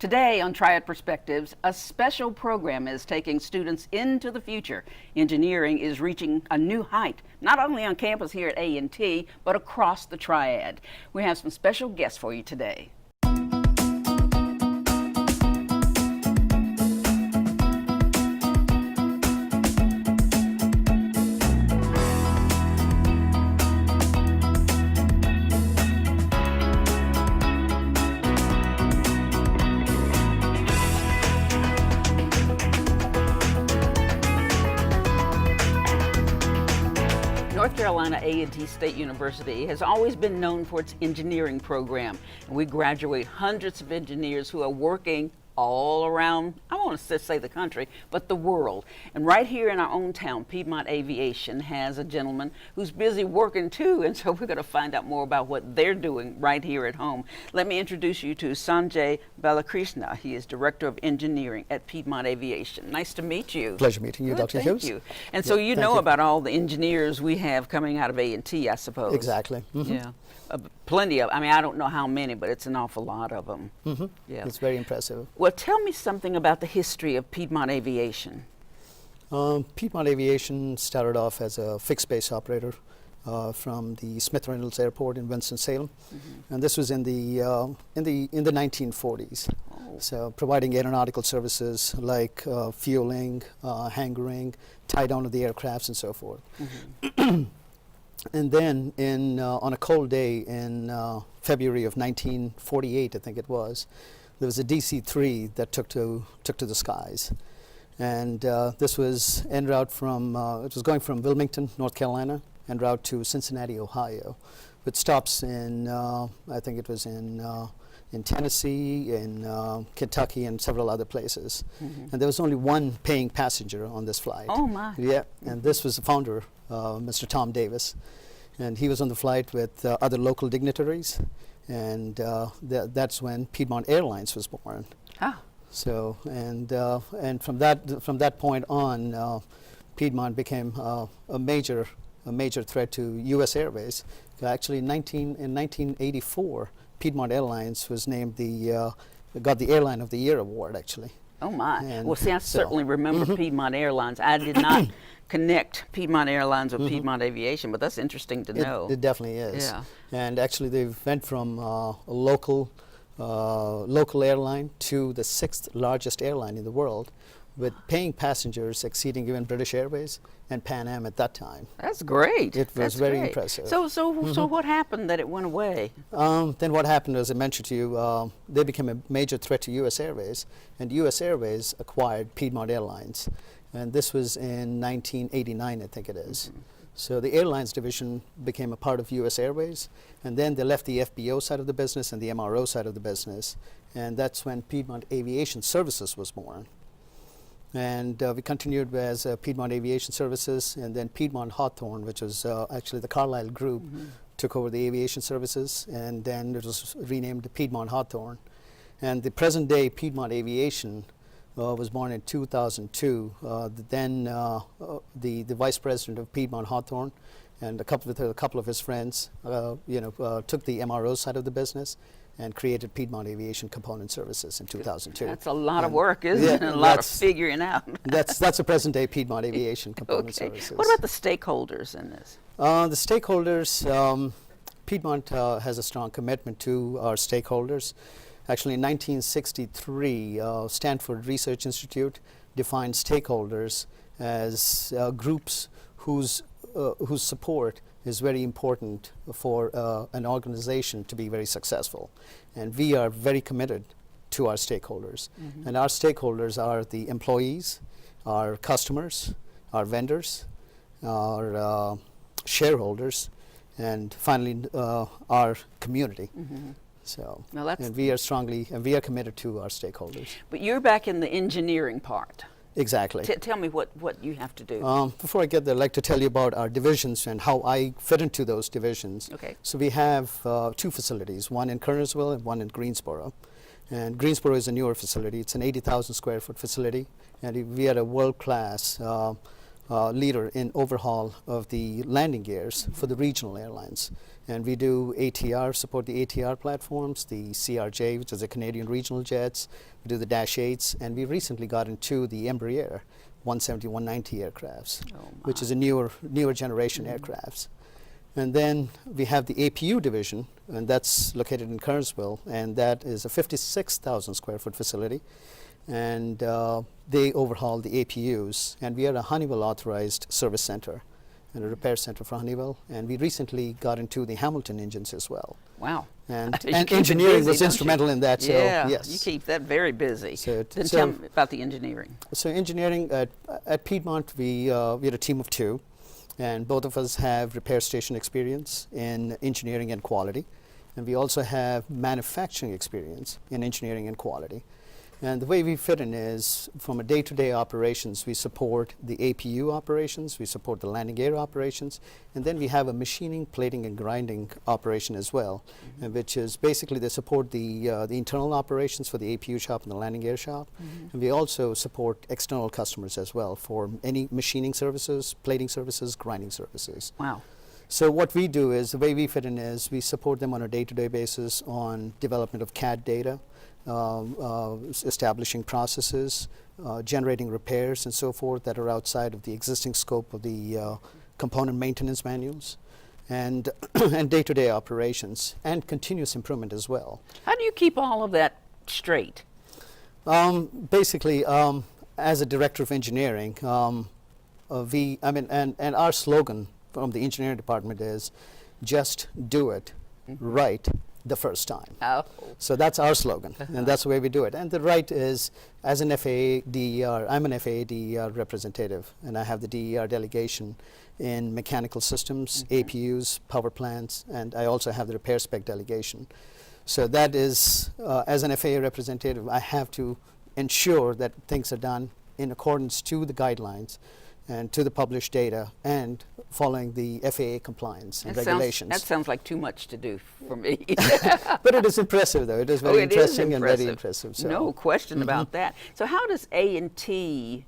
Today on Triad Perspectives, a special program is taking students into the future. Engineering is reaching a new height, not only on campus here at A&T, but across the Triad. We have some special guests for you today. North Carolina A&T State University has always been known for its engineering program, and we graduate hundreds of engineers who are working all around, I won't say the country, but the world. And right here in our own town, Piedmont Aviation has a gentleman who's busy working too, and so we're going to find out more about what they're doing right here at home. Let me introduce you to Sanjay Balakrishna. He is Director of Engineering at Piedmont Aviation. Nice to meet you. Pleasure meeting you, Dr. Hughes. Thank you. And so you know about all the engineers we have coming out of A&T, I suppose. Exactly. Mm-hmm. Yeah. Plenty of, I mean, I don't know how many, but it's an awful lot of them. Mm-hmm. Yeah. It's very impressive. Well, tell me something about the history of Piedmont Aviation. Piedmont Aviation started off as a fixed base operator from the Smith Reynolds Airport in Winston-Salem, and this was in the 1940s. Oh. So providing aeronautical services like fueling, hangaring, tie down of the aircrafts, and so forth. And then on a cold day in February of 1948, I think it was, there was a DC-3 that took to the skies. And this was en route from, it was going from Wilmington, North Carolina, en route to Cincinnati, Ohio, with stops in, I think it was in Tennessee, in Kentucky, and several other places. And there was only one paying passenger on this flight. Oh my. Yeah, and this was the founder, Mr. Tom Davis. And he was on the flight with other local dignitaries, and that's when Piedmont Airlines was born. Ah. So, and from that point on, Piedmont became a major threat to U.S. Airways. Actually, in 1984, Piedmont Airlines was named got the Airline of the Year award, actually. Oh my. And well, see, I certainly remember Piedmont Airlines. I did not connect Piedmont Airlines with Piedmont Aviation, but that's interesting to know. It definitely is. Yeah. And actually, they went from a local airline to the 6th largest airline in the world, with paying passengers exceeding even British Airways and Pan Am at that time. That's great. It was very impressive. So what happened that it went away? Then what happened, as I mentioned to you, they became a major threat to U.S. Airways, and U.S. Airways acquired Piedmont Airlines. And this was in 1989, I think it is. So the airlines division became a part of U.S. Airways, and then they left the FBO side of the business and the MRO side of the business, and that's when Piedmont Aviation Services was born. And we continued as Piedmont Aviation Services, and then Piedmont Hawthorne, which was actually the Carlyle Group, took over the aviation services, and then it was renamed Piedmont Hawthorne. And the present day Piedmont Aviation was born in 2002. Then the vice president of Piedmont Hawthorne and a couple of his friends, took the MRO side of the business and created Piedmont Aviation Component Services in 2002. That's a lot of work, isn't it? A lot of figuring out. that's a present day Piedmont Aviation Component Services. What about the stakeholders in this? The stakeholders, Piedmont has a strong commitment to our stakeholders. Actually, in 1963, Stanford Research Institute defined stakeholders as groups whose support is very important for an organization to be very successful. And we are very committed to our stakeholders. And our stakeholders are the employees, our customers, our vendors, our shareholders, and finally our community. So, and we are committed to our stakeholders. But you're back in the engineering part. Exactly. Tell me what you have to do. Before I get there, I'd like to tell you about our divisions and how I fit into those divisions. Okay. So we have two facilities, one in Kernersville and one in Greensboro. And Greensboro is a newer facility. It's an 80,000 square foot facility, and we are a world-class leader in overhaul of the landing gears for the regional airlines. And we do ATR, support the ATR platforms, the CRJ, which is the Canadian regional jets. We do the Dash 8s, and we recently got into the Embraer 170, 190 aircrafts, which is a newer generation aircrafts. And then we have the APU division, and that's located in Kernersville, and that is a 56,000 square foot facility. And they overhaul the APUs, and we are a Honeywell authorized service center and a repair center for Honeywell. And we recently got into the Hamilton engines as well. Wow. And You keep it engineering busy, was don't instrumental in that. So Yeah, yes. you keep that very busy. So Then tell me about the engineering. So engineering at Piedmont, we're a team of two, and both of us have repair station experience in engineering and quality, and we also have manufacturing experience in engineering and quality. And the way we fit in is from a day-to-day operations, we support the APU operations, we support the landing gear operations, and then we have a machining, plating, and grinding operation as well, and which is basically they support the internal operations for the APU shop and the landing gear shop. And we also support external customers as well for any machining services, plating services, grinding services. Wow. So what we do is, the way we fit in is we support them on a day-to-day basis on development of CAD data, establishing processes, generating repairs and so forth that are outside of the existing scope of the component maintenance manuals, and and day-to-day operations and continuous improvement as well. How do you keep all of that straight? Basically, as a director of engineering, and our slogan from the engineering department is, just do it right the first time. Oh. So that's our slogan, and that's the way we do it. And the right is, as an FAA DER, I'm an FAA DER representative, and I have the DER delegation in mechanical systems, APUs, power plants, and I also have the repair spec delegation. So that is, as an FAA representative, I have to ensure that things are done in accordance to the guidelines and to the published data and following the FAA compliance and regulations. That sounds like too much to do for me. But it is impressive, though. It is very interesting and very impressive. So. No question about that. So how does A&T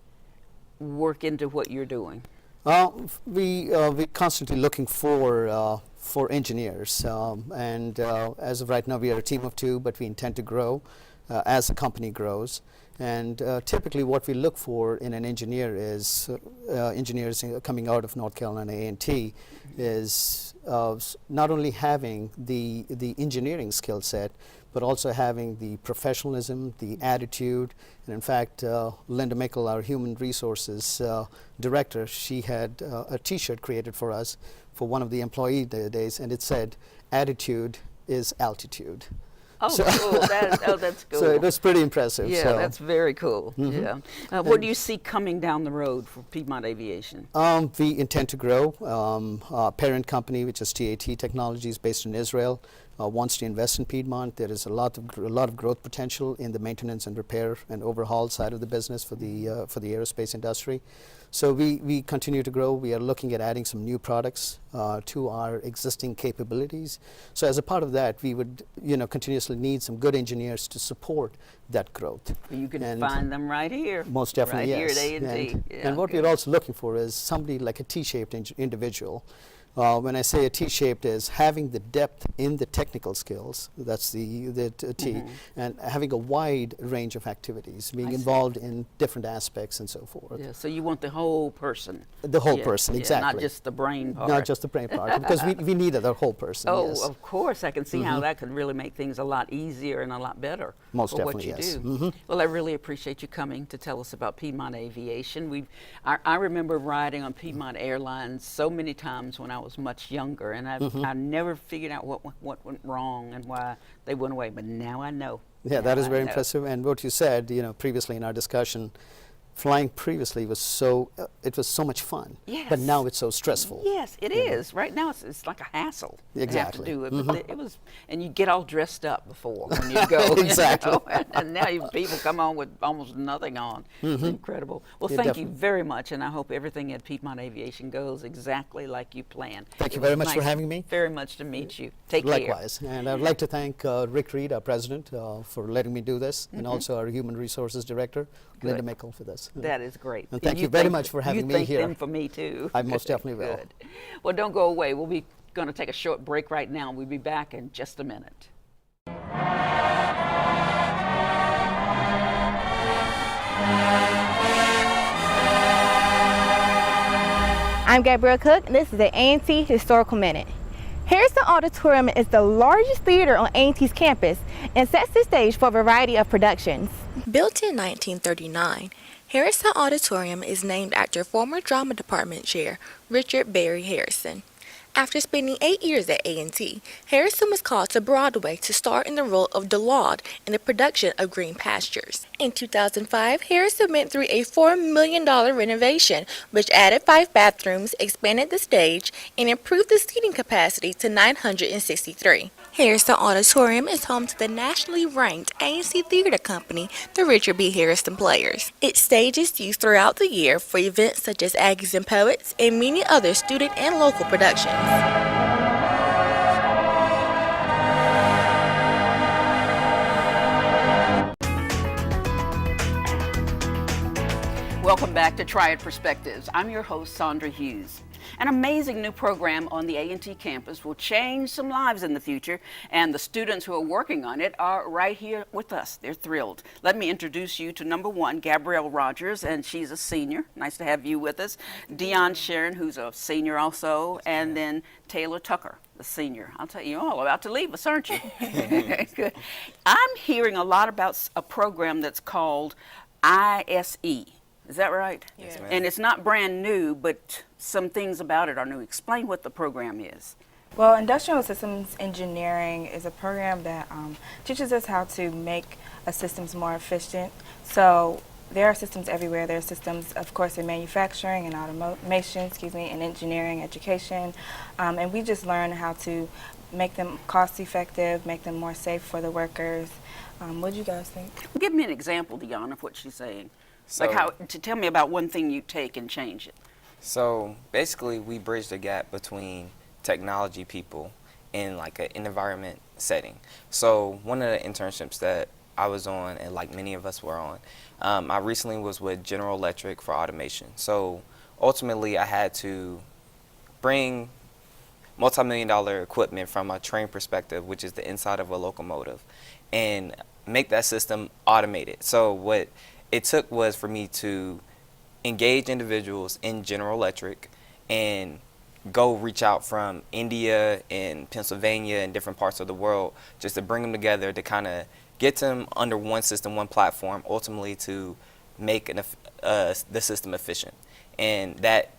work into what you're doing? We're constantly looking for engineers, and as of right now, we are a team of two, but we intend to grow as the company grows. And typically what we look for in an engineer is, engineers coming out of North Carolina A&T, is not only having the engineering skill set, but also having the professionalism, the attitude. And in fact, Linda Mickle, our human resources director, she had a t-shirt created for us for one of the employee days, and it said, "Attitude is altitude." Oh, So cool. That's cool. So it was pretty impressive. Yeah, so. that's very cool. Yeah. What do you see coming down the road for Piedmont Aviation? We intend to grow. Our parent company, which is TAT Technologies, based in Israel, wants to invest in Piedmont. There is a lot of growth potential in the maintenance and repair and overhaul side of the business for the aerospace industry. So we continue to grow. We are looking at adding some new products to our existing capabilities. So as a part of that, we would continuously need some good engineers to support that growth. You can find them right here. Most definitely, right yes. Here at A&T. And what we're also looking for is somebody like a T-shaped individual. When I say a T-shaped, is having the depth in the technical skills, that's the T, and having a wide range of activities, being involved in different aspects and so forth. Yeah, so you want the whole person. The whole person, exactly. Not just the brain part. Not just the brain part, because we need the whole person, Oh, yes. of course. I can see how that could really make things a lot easier and a lot better Most for definitely, what you yes. do. Well, I really appreciate you coming to tell us about Piedmont Aviation. I remember riding on Piedmont Airlines so many times when I was much younger, and I never figured out what went wrong and why they went away, but now I know. Yeah, Now that is I very know. impressive. And what you said, previously in our discussion, flying previously was so much fun. Yes. But now it's so stressful. Yes, it is. Right now, it's like a hassle. Exactly. To have to do it, but it was, and you get all dressed up before when you go. Exactly. And now people come on with almost nothing on. It's incredible. Well, Yeah, thank definitely. you very much, and I hope everything at Piedmont Aviation goes exactly like you planned. Thank you It very was much for nice having me. Very much to meet you. Take care. Likewise. And I would like to thank Rick Reed, our president, for letting me do this, and also our human resources director, Linda Good. Mickle, for this. those. That is great. And thank you very much for having me You here. thank them for me too. I most definitely will. Good. Well, don't go away. We'll be going to take a short break right now. We'll be back in just a minute. I'm Gabrielle Cook, and this is the A&T Historical Minute. Harrison Auditorium is the largest theater on A&T's campus and sets the stage for a variety of productions. Built in 1939, Harrison Auditorium is named after former drama department chair Richard Barry Harrison. After spending 8 years at A&T, Harrison was called to Broadway to star in the role of DeLaude in the production of Green Pastures. In 2005, Harrison went through a $4 million renovation, which added 5 bathrooms, expanded the stage, and improved the seating capacity to 963. Harrison Auditorium is home to the nationally ranked A&T Theater Company, the Richard B. Harrison Players. Its stage is used throughout the year for events such as Aggies and Poets and many other student and local productions. Welcome back to Triad Perspectives. I'm your host, Sandra Hughes. An amazing new program on the A&T campus will change some lives in the future, and the students who are working on it are right here with us. They're thrilled. Let me introduce you to number one, Gabrielle Rogers, and she's a senior. Nice to have you with us. Dion Sharon, who's a senior also, and then Taylor Tucker, the senior. I'll tell you, you're all about to leave us, aren't you? Good. I'm hearing a lot about a program that's called ISE. Is that right? Yes, ma'am. And it's not brand new, but some things about it are new. Explain what the program is. Well, Industrial Systems Engineering is a program that teaches us how to make systems more efficient. So there are systems everywhere. There are systems, of course, in manufacturing and automation, and engineering, education. And we just learn how to make them cost effective, make them more safe for the workers. What do you guys think? Give me an example, Dion, of what she's saying. So, Tell me about one thing you take and change it. So basically, we bridge the gap between technology people in like an environment setting. So one of the internships that I was on, and like many of us were on, I recently was with General Electric for automation. So ultimately, I had to bring multi-million-dollar equipment from a train perspective, which is the inside of a locomotive, and make that system automated. So what it took was for me to engage individuals in General Electric and go reach out from India and Pennsylvania and different parts of the world just to bring them together to kind of get them under one system, one platform, ultimately to make the system efficient. And that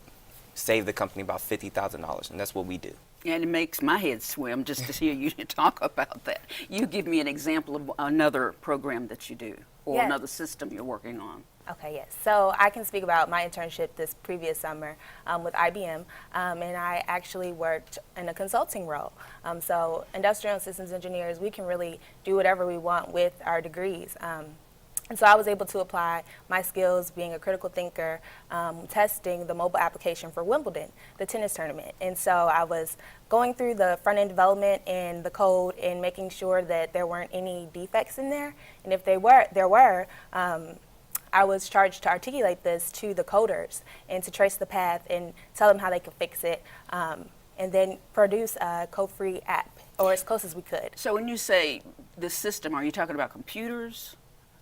saved the company about $50,000, and that's what we do. And it makes my head swim just to hear you talk about that. You give me an example of another program that you do, or Yes. another system you're working on. Okay, yes. So I can speak about my internship this previous summer with IBM, and I actually worked in a consulting role. So industrial and systems engineers, we can really do whatever we want with our degrees. And so I was able to apply my skills being a critical thinker, testing the mobile application for Wimbledon, the tennis tournament. And so I was going through the front-end development and the code and making sure that there weren't any defects in there. And if there were, I was charged to articulate this to the coders and to trace the path and tell them how they could fix it, and then produce a code-free app, or as close as we could. So when you say the system, are you talking about computers?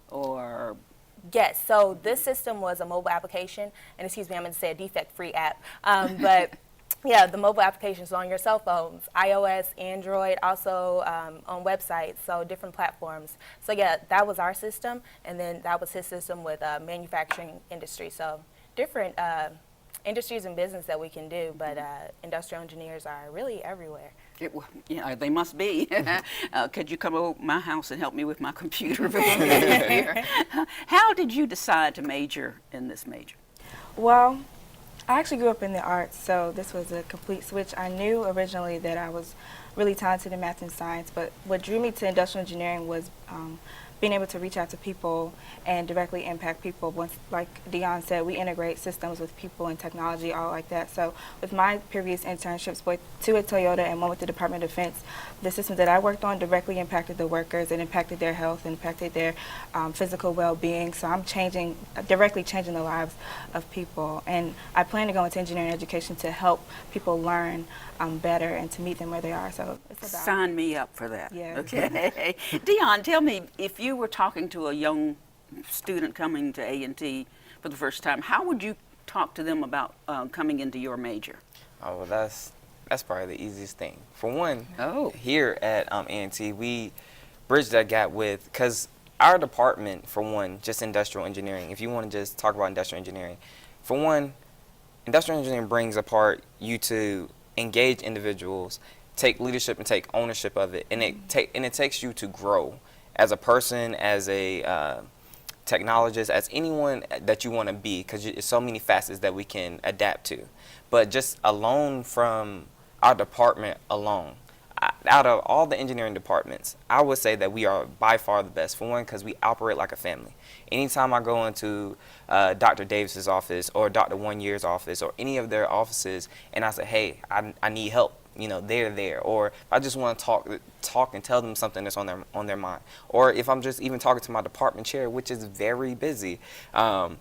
Or Yes, so this system was a mobile application, and excuse me, I'm going to say a defect-free app, but yeah, the mobile applications on your cell phones, iOS, Android, also on websites, so different platforms. So yeah, that was our system, and then that was his system with manufacturing industry. So different industries and business that we can do, but industrial engineers are really everywhere. Yeah, they must be. Could you come over to my house and help me with my computer? Here? How did you decide to major in this major? Well, I actually grew up in the arts, so this was a complete switch. I knew originally that I was really talented in math and science, but what drew me to industrial engineering was being able to reach out to people and directly impact people. Once, like Dion said, we integrate systems with people and technology, all like that. So with my previous internships, both two at Toyota and one with the Department of Defense, the systems that I worked on directly impacted the workers and impacted their health, impacted their physical well-being. So I'm directly changing the lives of people. And I plan to go into engineering education to help people learn better and to meet them where they are. So it's about Sign me up for that. Yeah. Okay. Dion, tell me, if you were talking to a young student coming to A&T for the first time, how would you talk to them about coming into your major? Oh, well, that's probably the easiest thing. For one, Oh. here at A&T, we bridge that gap with, because our department, for one, just industrial engineering, if you want to just talk about industrial engineering, for one, industrial engineering brings apart you to engage individuals, take leadership and take ownership of it, and it takes you to grow as a person, as a technologist, as anyone that you want to be, because there's so many facets that we can adapt to. But just alone from our department alone, out of all the engineering departments, I would say that we are by far the best. For one, because we operate like a family. Anytime I go into Dr. Davis's office or Dr. One Year's office or any of their offices, and I say, hey, I need help, they're there. Or if I just want to talk and tell them something that's on their mind. Or if I'm just even talking to my department chair, which is very busy, I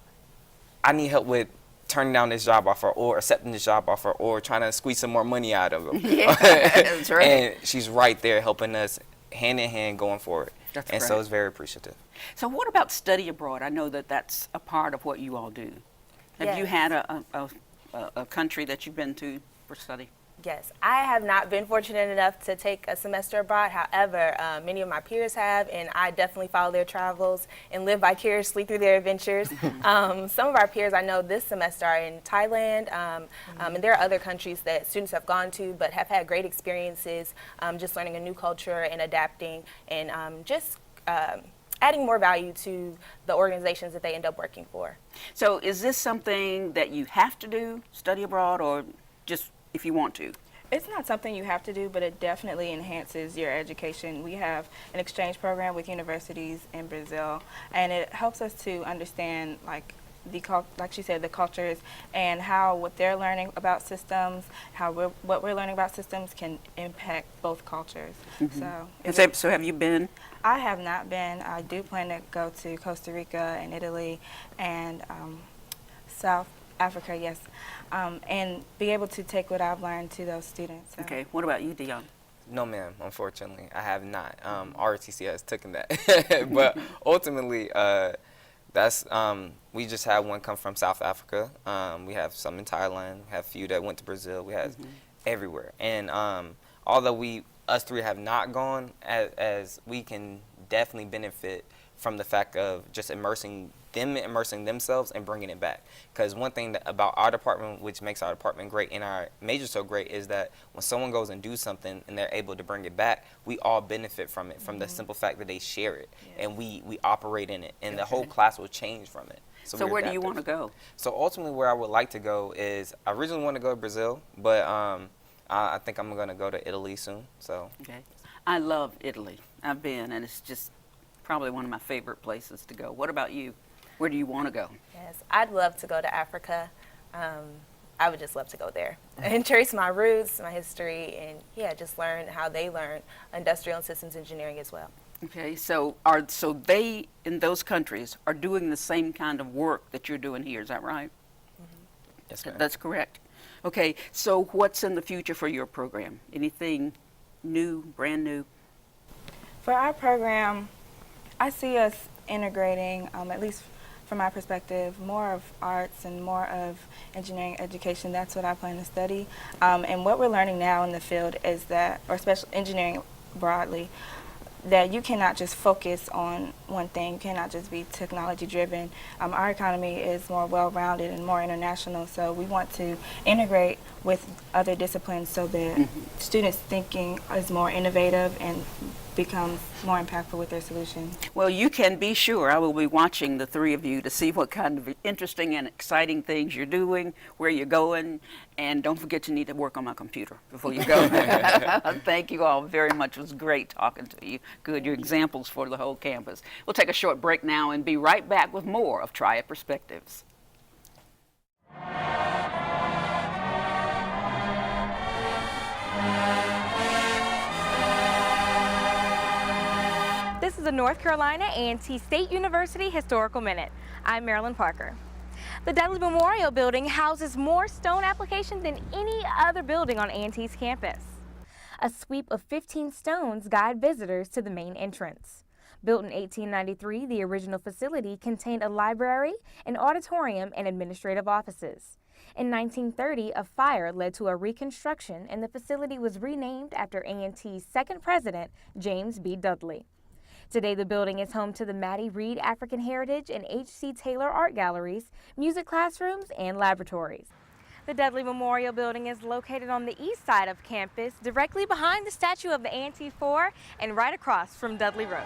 need help with turning down this job offer or accepting this job offer or trying to squeeze some more money out of them. Yeah, that's right. And she's right there helping us hand in hand going forward. That's and right. so it's very appreciative. So what about study abroad? I know that that's a part of what you all do. Have you Yes. had a country that you've been to for study? Yes, I have not been fortunate enough to take a semester abroad. However, many of my peers have, and I definitely follow their travels and live vicariously through their adventures. Some of our peers I know this semester are in Thailand, and there are other countries that students have gone to but have had great experiences, just learning a new culture and adapting and just adding more value to the organizations that they end up working for. So is this something that you have to do, study abroad, or just if you want to? It's not something you have to do, but it definitely enhances your education. We have an exchange program with universities in Brazil, and it helps us to understand, like she said, the cultures and how what they're learning about systems, what we're learning about systems can impact both cultures. So, So have you been? I have not been. I do plan to go to Costa Rica and Italy and South Africa, yes, and be able to take what I've learned to those students. So. Okay, what about you, Dion? No, ma'am, unfortunately, I have not. ROTC has taken that. But ultimately, we just had one come from South Africa. We have some in Thailand. We have a few that went to Brazil. We have everywhere. And although us three have not gone, as we can definitely benefit from the fact of just immersing themselves and bringing it back. Because one thing about our department, which makes our department great and our major so great, is that when someone goes and do something and they're able to bring it back, we all benefit from it, from the simple fact that they share it, and we operate in it, and the whole class will change from it. So where do you want to go? So ultimately where I would like to go is, I originally want to go to Brazil, but I think I'm going to go to Italy soon. So. Okay. I love Italy. I've been, and it's just probably one of my favorite places to go. What about you? Where do you want to go? Yes, I'd love to go to Africa. I would just love to go there and trace my roots, my history, and just learn how they learn industrial and systems engineering as well. Okay, so they in those countries are doing the same kind of work that you're doing here. Is that right? Yes, ma'am. That's correct. Okay, so what's in the future for your program? Anything new, brand new? For our program, I see us integrating, at least from my perspective, more of arts and more of engineering education. That's what I plan to study. And what we're learning now in the field is that, or especially engineering broadly, that you cannot just focus on one thing. You cannot just be technology driven. Our economy is more well-rounded and more international, so we want to integrate with other disciplines so that students' thinking is more innovative and become more impactful with their solution. Well, you can be sure I will be watching the three of you to see what kind of interesting and exciting things you're doing, where you're going, and don't forget you need to work on my computer before you go. Thank you all very much. It was great talking to you. Good, your examples for the whole campus. We'll take a short break now and be right back with more of Triad Perspectives. This is the North Carolina A&T State University Historical Minute. I'm Marilyn Parker. The Dudley Memorial Building houses more stone applications than any other building on A&T's campus. A sweep of 15 stones guide visitors to the main entrance. Built in 1893, the original facility contained a library, an auditorium, and administrative offices. In 1930, a fire led to a reconstruction, and the facility was renamed after A&T's second president, James B. Dudley. Today, the building is home to the Maddie Reed African Heritage and H.C. Taylor Art Galleries, music classrooms, and laboratories. The Dudley Memorial Building is located on the east side of campus, directly behind the statue of the A&T 4 and right across from Dudley Road.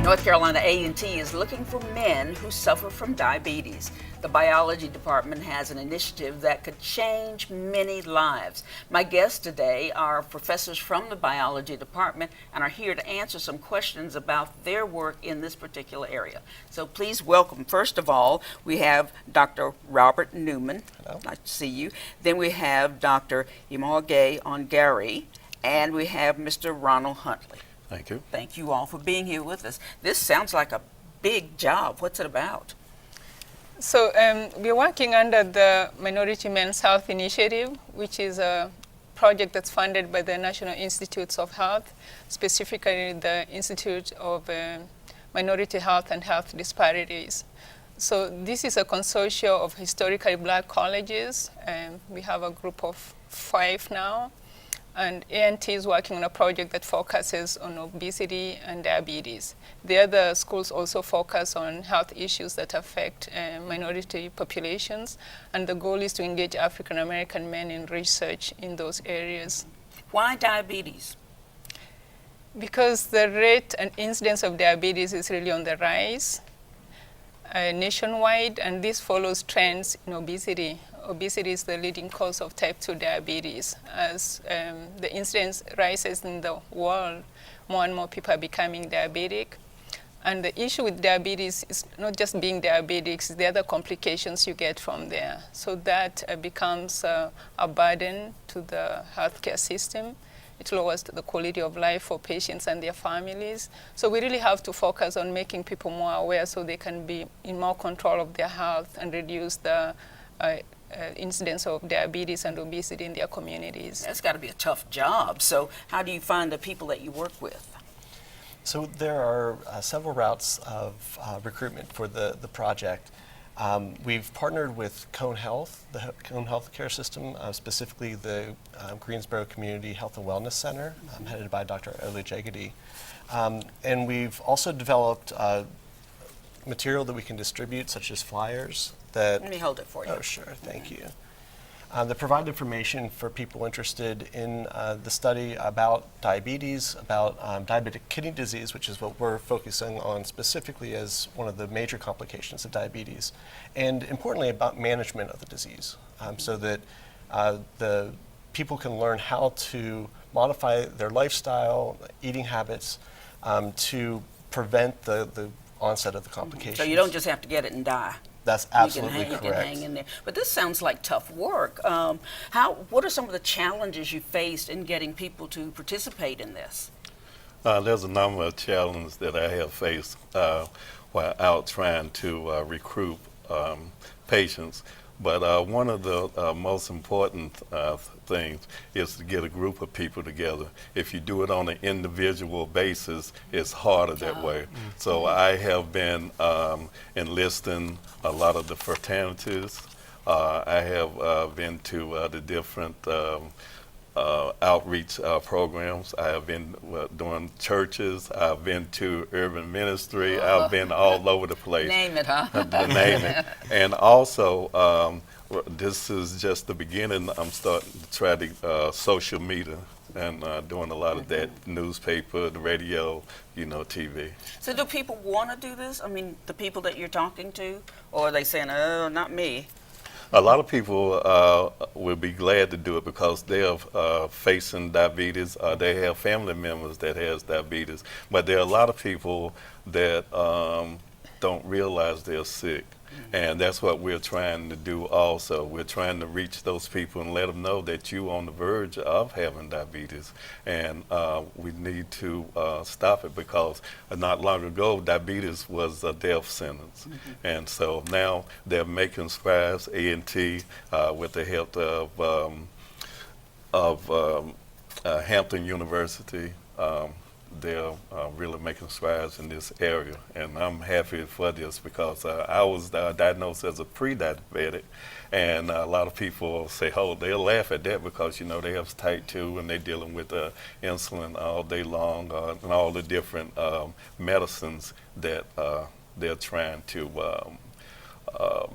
North Carolina A&T is looking for men who suffer from diabetes. The biology department has an initiative that could change many lives. My guests today are professors from the biology department and are here to answer some questions about their work in this particular area. So please welcome, first of all, we have Dr. Robert Newman. Hello. Nice to see you. Then we have Dr. Imogay Ongari, and we have Mr. Ronald Huntley. Thank you. Thank you all for being here with us. This sounds like a big job. What's it about? So we're working under the Minority Men's Health Initiative, which is a project that's funded by the National Institutes of Health, specifically the Institute of Minority Health and Health Disparities. So this is a consortium of historically black colleges, and we have a group of 5 now. And A&T is working on a project that focuses on obesity and diabetes. The other schools also focus on health issues that affect minority populations, and the goal is to engage African American men in research in those areas. Why diabetes? Because the rate and incidence of diabetes is really on the rise nationwide, and this follows trends in obesity. Obesity is the leading cause of type 2 diabetes. As the incidence rises in the world, more and more people are becoming diabetic. And the issue with diabetes is not just being diabetic, it's the other complications you get from there. So that becomes a burden to the healthcare system. It lowers the quality of life for patients and their families. So we really have to focus on making people more aware so they can be in more control of their health and reduce the incidence of diabetes and obesity in their communities. That's got to be a tough job. So how do you find the people that you work with? So there are several routes of recruitment for the project. We've partnered with Cone Health, the Cone Health Care System, specifically the Greensboro Community Health and Wellness Center, headed by Dr. Olu Jagadi. And we've also developed material that we can distribute, such as flyers. Let me hold it for you. Oh, sure, thank you. That provide information for people interested in the study about diabetes, about diabetic kidney disease, which is what we're focusing on specifically as one of the major complications of diabetes, and importantly about management of the disease, so that the people can learn how to modify their lifestyle, eating habits, to prevent the onset of the complications. So you don't just have to get it and die. That's absolutely correct. You correct. can hang in there. But this sounds like tough work. What are some of the challenges you faced in getting people to participate in this? There's a number of challenges that I have faced while out trying to recruit patients. But one of the most important things is to get a group of people together. If you do it on an individual basis, it's harder that way. So I have been enlisting a lot of the fraternities. I have been to the different outreach programs. I have been doing churches. I've been to urban ministry. I've been all over the place. Name it, huh? Name it. And also, this is just the beginning. I'm starting to try the social media and doing a lot of that, newspaper, the radio, TV. So do people want to do this? I mean, the people that you're talking to, or are they saying, oh, not me? A lot of people will be glad to do it because they are facing diabetes. They have family members that has diabetes, but there are a lot of people that don't realize they're sick. And that's what we're trying to do also. We're trying to reach those people and let them know that you're on the verge of having diabetes. And we need to stop it because not long ago, diabetes was a death sentence. And so now they're making strides, A&T, with the help of Hampton University. They're really making strides in this area, and I'm happy for this because I was diagnosed as a pre-diabetic, and a lot of people say, oh, they'll laugh at that because, they have type 2 and they're dealing with insulin all day long and all the different medicines that they're trying to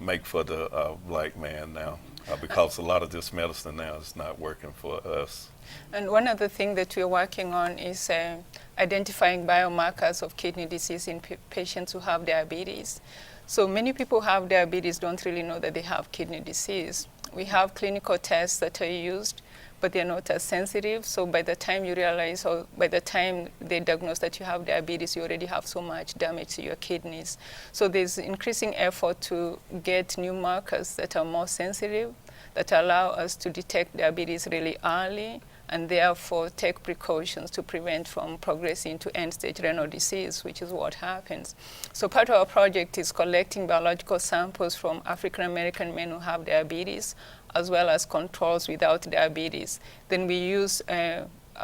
make for the black man now because a lot of this medicine now is not working for us. And one other thing that we're working on is identifying biomarkers of kidney disease in patients who have diabetes. So many people who have diabetes don't really know that they have kidney disease. We have clinical tests that are used, but they're not as sensitive. So by the time you realize, or by the time they diagnose that you have diabetes, you already have so much damage to your kidneys. So there's increasing effort to get new markers that are more sensitive, that allow us to detect diabetes really early, and therefore take precautions to prevent from progressing to end-stage renal disease, which is what happens. So part of our project is collecting biological samples from African American men who have diabetes, as well as controls without diabetes. Then we use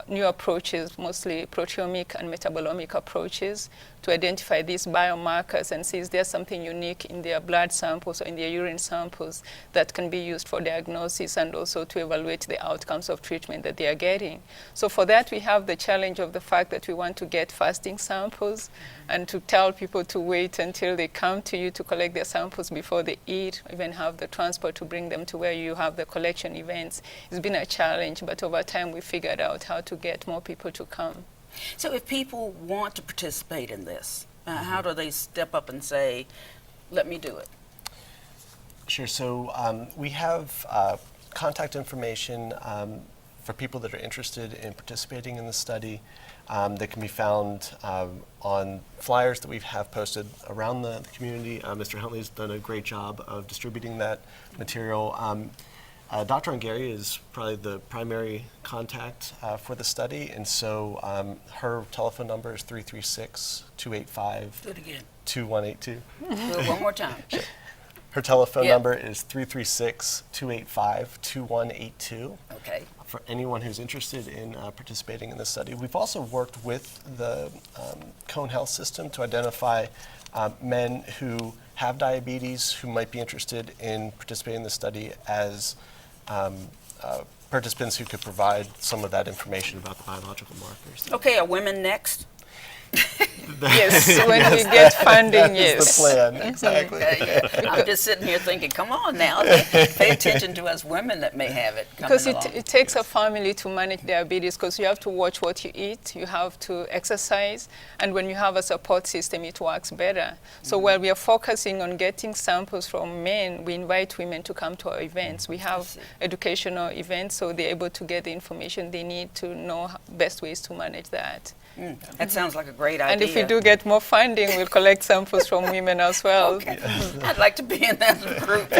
new approaches, mostly proteomic and metabolomic approaches, to identify these biomarkers and see is there something unique in their blood samples or in their urine samples that can be used for diagnosis and also to evaluate the outcomes of treatment that they are getting. So for that, we have the challenge of the fact that we want to get fasting samples and to tell people to wait until they come to you to collect their samples before they eat, even have the transport to bring them to where you have the collection events. It's been a challenge, but over time we figured out how to get more people to come. So if people want to participate in this, how do they step up and say, let me do it? Sure. So we have contact information for people that are interested in participating in the study that can be found on flyers that we have posted around the community. Mr. Huntley has done a great job of distributing that material. Dr. Ongari is probably the primary contact for the study, and so her telephone number is 336-285-2182. Do it again. 2182. Do it one more time. Sure. Her telephone number is 336-285-2182. Okay. For anyone who's interested in participating in this study. We've also worked with the Cone Health System to identify men who have diabetes who might be interested in participating in the study as participants who could provide some of that information about the biological markers. Okay, are women next? Yes, when we get funding, That's yes. the plan, exactly. I'm just sitting here thinking, come on now, pay attention to us women that may have it coming Because along. it takes a family to manage diabetes, because you have to watch what you eat, you have to exercise, and when you have a support system, it works better. So while we are focusing on getting samples from men, we invite women to come to our events. We have educational events, so they're able to get the information they need to know best ways to manage that. That sounds like a great idea. And if we do get more funding, we'll collect samples from women as well. Okay. I'd like to be in that group.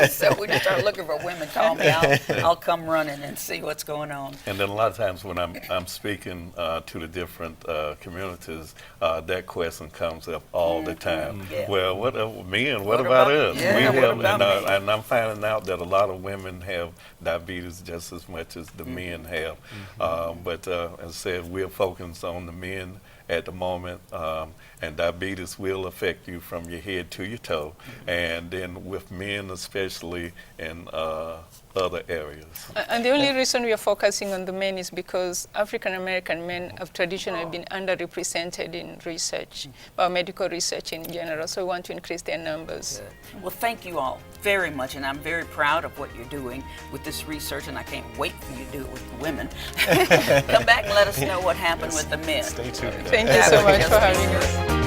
So when you start looking for women, call me. I'll come running and see what's going on. And then a lot of times when I'm speaking to the different communities, that question comes up all the time. Yeah. Well, what men? What about us? Yeah, We what have, about me? and I'm finding out that a lot of women have diabetes just as much as the men have. But as I said, we're focused on the men at the moment, and diabetes will affect you from your head to your toe, and then with men especially in other areas. And the only reason we are focusing on the men is because African American men have traditionally been underrepresented in research, biomedical research in general, so we want to increase their numbers. Well, thank you all very much, and I'm very proud of what you're doing with this research, and I can't wait for you to do it with the women. Come back and let us know what happened with the men. Stay tuned. Thank you so much for having us.